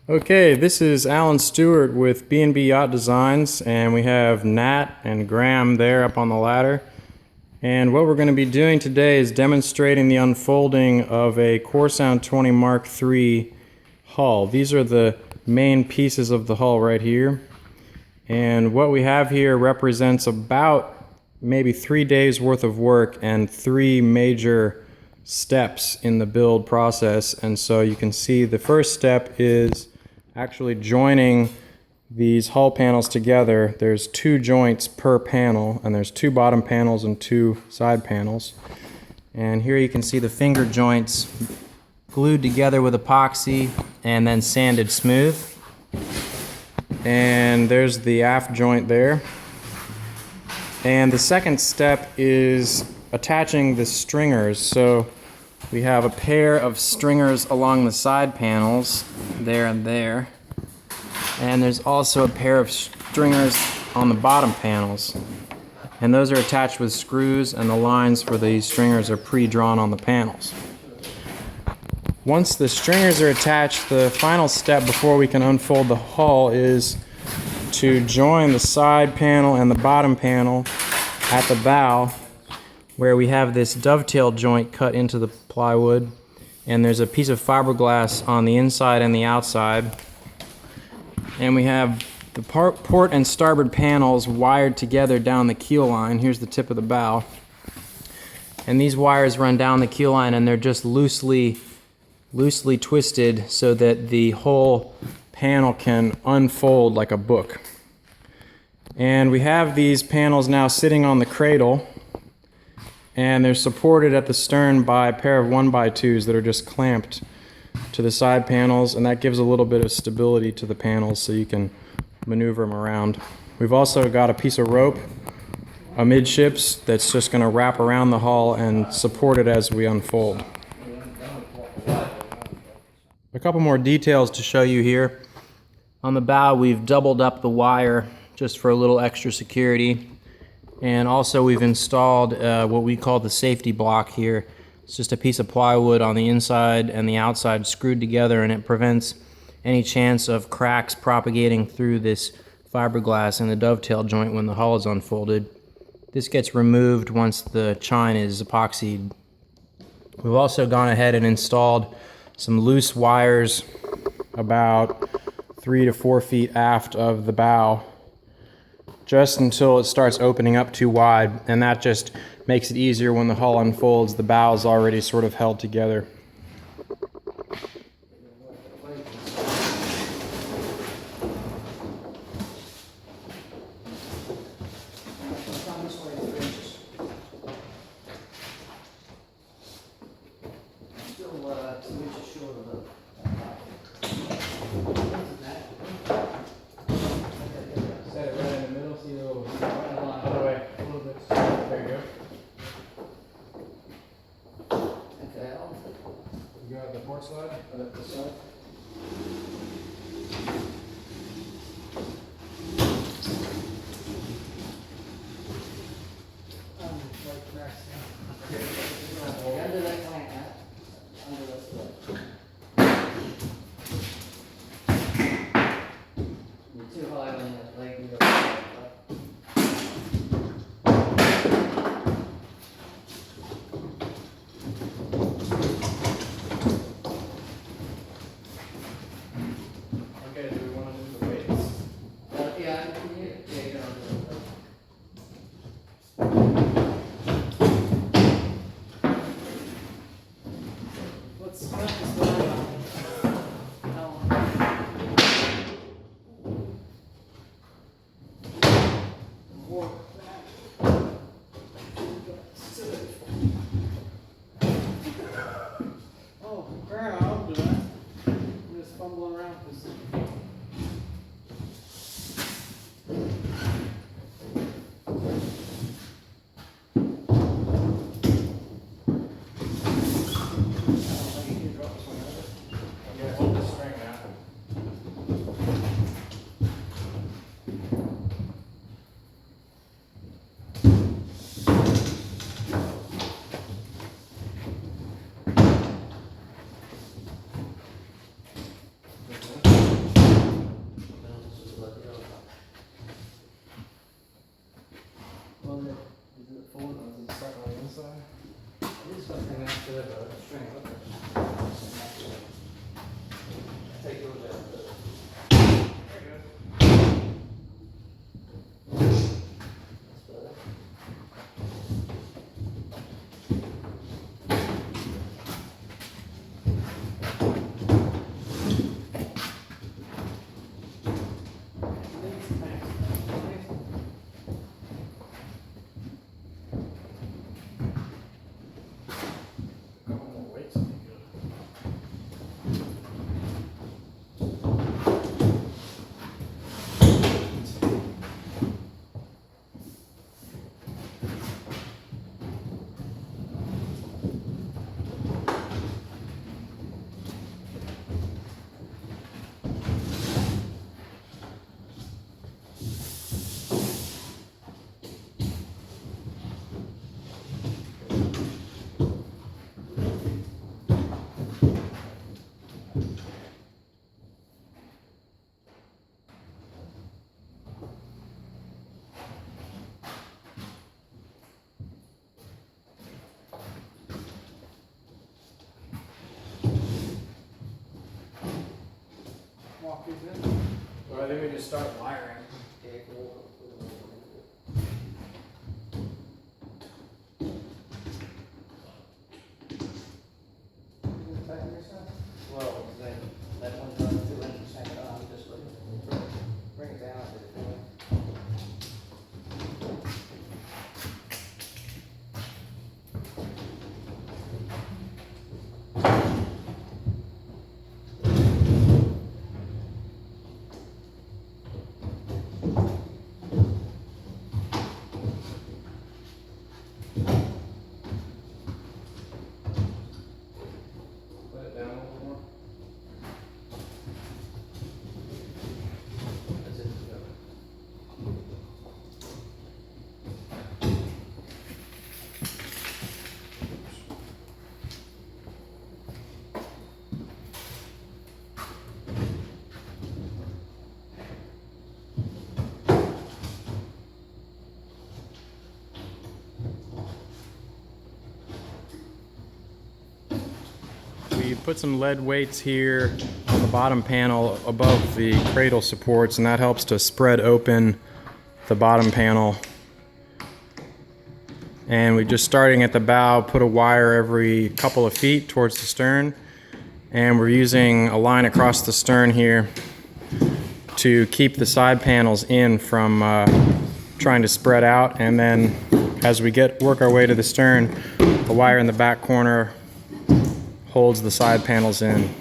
Okay, this is Alan Stewart with B&B Yacht Designs, and we have Nat and Graham there up on the ladder. And what we're going to be doing today is demonstrating the unfolding of a Corsound 20 Mark III hull. These are the main pieces of the hull right here. And what we have here represents about maybe 3 days worth of work and 3 major steps in the build process. And so you can see the first step is actually joining these hull panels together. There's 2 joints per panel, and there's 2 bottom panels and 2 side panels. And here you can see the finger joints glued together with epoxy and then sanded smooth. And there's the aft joint there. And the second step is attaching the stringers. So we have a pair of stringers along the side panels, there and there. And there's also a pair of stringers on the bottom panels. And those are attached with screws, and the lines for these stringers are pre-drawn on the panels. Once the stringers are attached, the final step before we can unfold the hull is to join the side panel and the bottom panel at the bow, where we have this dovetail joint cut into the plywood, and there's a piece of fiberglass on the inside and the outside. And we have the port and starboard panels wired together down the keel line. Here's the tip of the bow. And these wires run down the keel line, and they're just loosely twisted so that the whole panel can unfold like a book. And we have these panels now sitting on the cradle, and they're supported at the stern by a pair of 1x2s that are just clamped to the side panels, and that gives a little bit of stability to the panels so you can maneuver them around. We've also got a piece of rope amidships that's just going to wrap around the hull and support it as we unfold. A couple more details to show you here. On the bow, we've doubled up the wire just for a little extra security. And also we've installed what we call the safety block here. It's just a piece of plywood on the inside and the outside screwed together, and it prevents any chance of cracks propagating through this fiberglass in the dovetail joint when the hull is unfolded. This gets removed once the chine is epoxied. We've also gone ahead and installed some loose wires about 3 to 4 feet aft of the bow, just until it starts opening up too wide, and that just makes it easier when the hull unfolds. The bow is already sort of held together. You got the port slide? The side? Under that clamp, under the slip. You're too high on that leg. You go up. to the string. Take yours out. Well, I think we just start wiring. Well, that one's on 2 inches, hang it on, just bring it down a bit. Put it down a little more. That's it. We put some lead weights here on the bottom panel above the cradle supports, and that helps to spread open the bottom panel. And we just, starting at the bow, put a wire every couple of feet towards the stern, and we're using a line across the stern here to keep the side panels in from trying to spread out. And then as we work our way to the stern, the wire in the back corner holds the side panels in.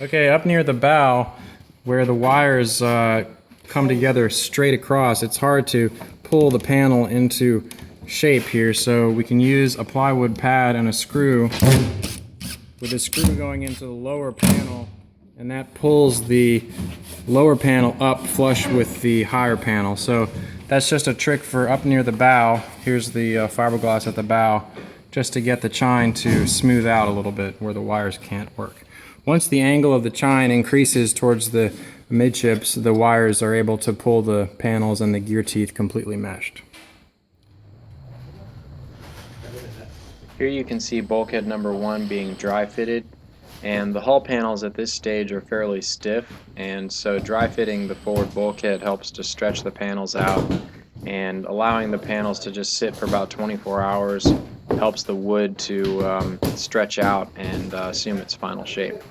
Okay, up near the bow, where the wires come together straight across, it's hard to pull the panel into shape here, so we can use a plywood pad and a screw, with a screw going into the lower panel, and that pulls the lower panel up flush with the higher panel. So that's just a trick for up near the bow. Here's the fiberglass at the bow, just to get the chine to smooth out a little bit where the wires can't work. Once the angle of the chine increases towards the midships, the wires are able to pull the panels and the gear teeth completely meshed. Here you can see bulkhead number 1 being dry fitted, and the hull panels at this stage are fairly stiff, and so dry fitting the forward bulkhead helps to stretch the panels out, and allowing the panels to just sit for about 24 hours helps the wood to stretch out and assume its final shape.